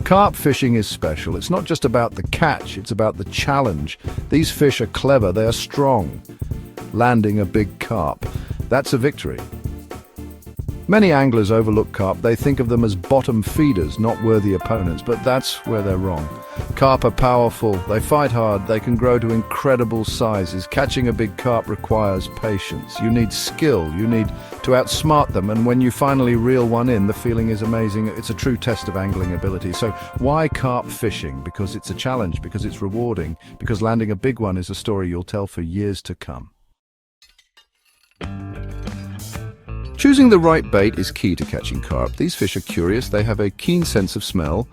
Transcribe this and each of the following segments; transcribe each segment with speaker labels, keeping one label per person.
Speaker 1: Carp fishing is special. It's not just about the catch, it's about the challenge. These fish are clever, they are strong. Landing a big carp, that's a victory. Many anglers overlook carp. They think of them as bottom feeders, not worthy opponents, but that's where they're wrong. Carp are powerful, they fight hard, they can grow to incredible sizes. Catching a big carp requires patience. You need skill, you need to outsmart them, and when you finally reel one in, the feeling is amazing. It's a true test of angling ability. So why carp fishing? Because it's a challenge, because it's rewarding, because landing a big one is a story you'll tell for years to come. Choosing the right bait is key to catching carp. These fish are curious, they have a keen sense of smell.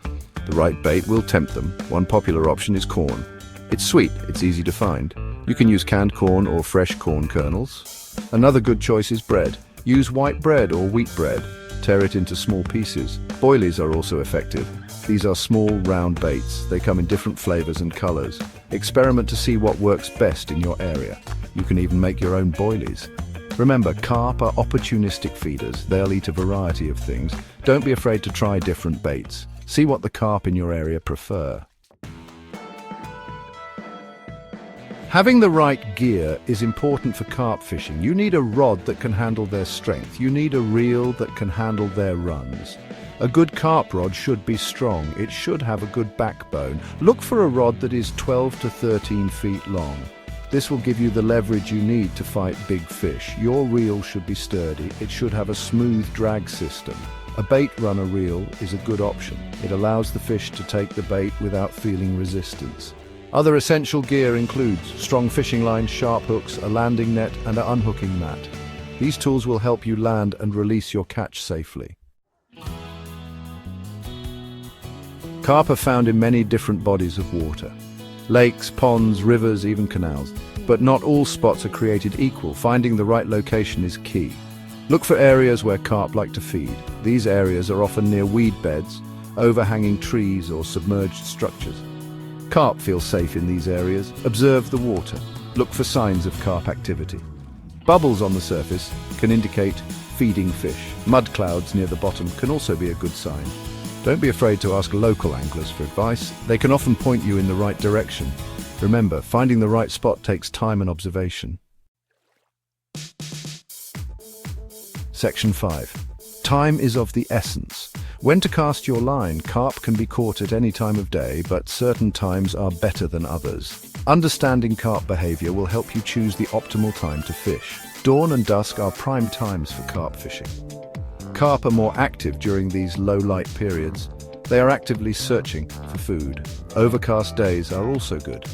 Speaker 1: The right bait will tempt them. One popular option is corn. It's sweet, it's easy to find. You can use canned corn or fresh corn kernels. Another good choice is bread. Use white bread or wheat bread. Tear it into small pieces. Boilies are also effective. These are small, round baits. They come in different flavors and colors. Experiment to see what works best in your area. You can even make your own boilies. Remember, carp are opportunistic feeders. They'll eat a variety of things. Don't be afraid to try different baits. See what the carp in your area prefer. Having the right gear is important for carp fishing. You need a rod that can handle their strength. You need a reel that can handle their runs. A good carp rod should be strong. It should have a good backbone. Look for a rod that is 12 to 13 feet long. This will give you the leverage you need to fight big fish. Your reel should be sturdy. It should have a smooth drag system. A bait runner reel is a good option. It allows the fish to take the bait without feeling resistance. Other essential gear includes strong fishing line, sharp hooks, a landing net, and an unhooking mat. These tools will help you land and release your catch safely. Carp are found in many different bodies of water. Lakes, ponds, rivers, even canals. But not all spots are created equal. Finding the right location is key. Look for areas where carp like to feed. These areas are often near weed beds, overhanging trees, or submerged structures. Carp feel safe in these areas. Observe the water. Look for signs of carp activity. Bubbles on the surface can indicate feeding fish. Mud clouds near the bottom can also be a good sign. Don't be afraid to ask local anglers for advice. They can often point you in the right direction. Remember, finding the right spot takes time and observation. Section 5. Time is of the essence. When to cast your line? Carp can be caught at any time of day, but certain times are better than others. Understanding carp behavior will help you choose the optimal time to fish. Dawn and dusk are prime times for carp fishing. Carp are more active during these low-light periods. They are actively searching for food. Overcast days are also good.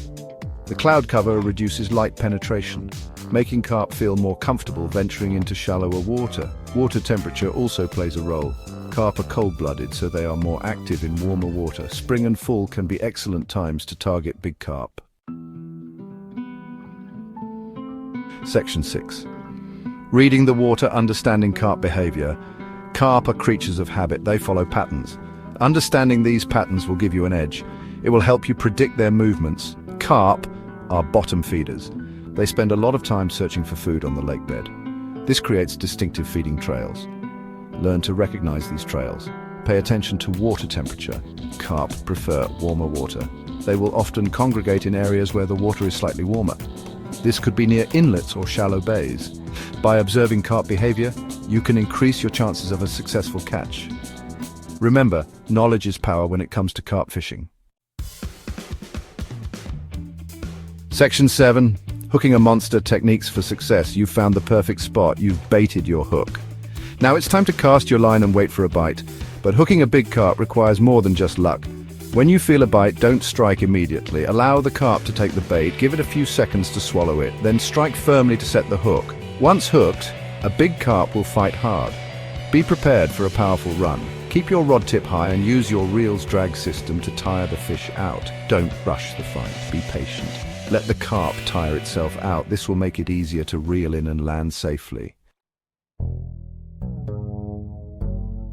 Speaker 1: The cloud cover reduces light penetration, making carp feel more comfortable venturing into shallower water. Water temperature also plays a role. Carp are cold-blooded, so they are more active in warmer water. Spring and fall can be excellent times to target big carp. Section 6. Reading the water, understanding carp behavior. Carp are creatures of habit. They follow patterns. Understanding these patterns will give you an edge. It will help you predict their movements. Carp are bottom feeders. They spend a lot of time searching for food on the lake bed. This creates distinctive feeding trails. Learn to recognize these trails. Pay attention to water temperature. Carp prefer warmer water. They will often congregate in areas where the water is slightly warmer. This could be near inlets or shallow bays. By observing carp behavior, you can increase your chances of a successful catch. Remember, knowledge is power when it comes to carp fishing. Section 7. Hooking a monster, techniques for success. You've found the perfect spot. You've baited your hook. Now it's time to cast your line and wait for a bite. But hooking a big carp requires more than just luck. When you feel a bite, don't strike immediately. Allow the carp to take the bait, give it a few seconds to swallow it, then strike firmly to set the hook. Once hooked, a big carp will fight hard. Be prepared for a powerful run. Keep your rod tip high and use your reel's drag system to tire the fish out. Don't rush the fight. Be patient. Let the carp tire itself out. This will make it easier to reel in and land safely.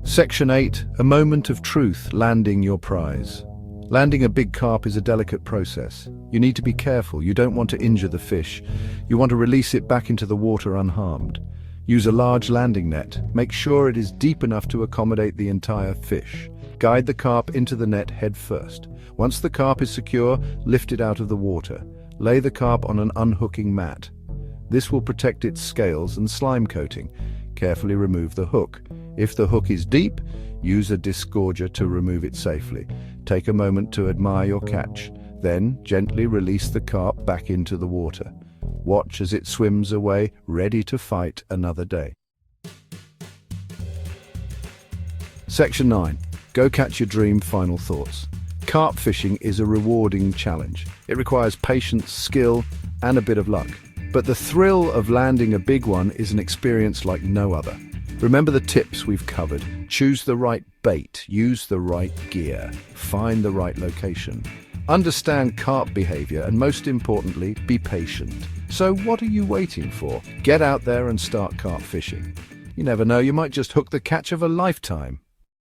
Speaker 1: Section 8. A moment of truth, landing your prize. Landing a big carp is a delicate process. You need to be careful. You don't want to injure the fish. You want to release it back into the water unharmed. Use a large landing net. Make sure it is deep enough to accommodate the entire fish. Guide the carp into the net head first. Once the carp is secure, lift it out of the water. Lay the carp on an unhooking mat. This will protect its scales and slime coating. Carefully remove the hook. If the hook is deep, use a disgorger to remove it safely. Take a moment to admire your catch. Then, gently release the carp back into the water. Watch as it swims away, ready to fight another day. Section 9. Go catch your dream. Final thoughts. Carp fishing is a rewarding challenge. It requires patience, skill, and a bit of luck. But the thrill of landing a big one is an experience like no other. Remember the tips we've covered. Choose the right bait, use the right gear, find the right location. Understand carp behavior, and most importantly, be patient. So what are you waiting for? Get out there and start carp fishing. You never know, you might just hook the catch of a lifetime.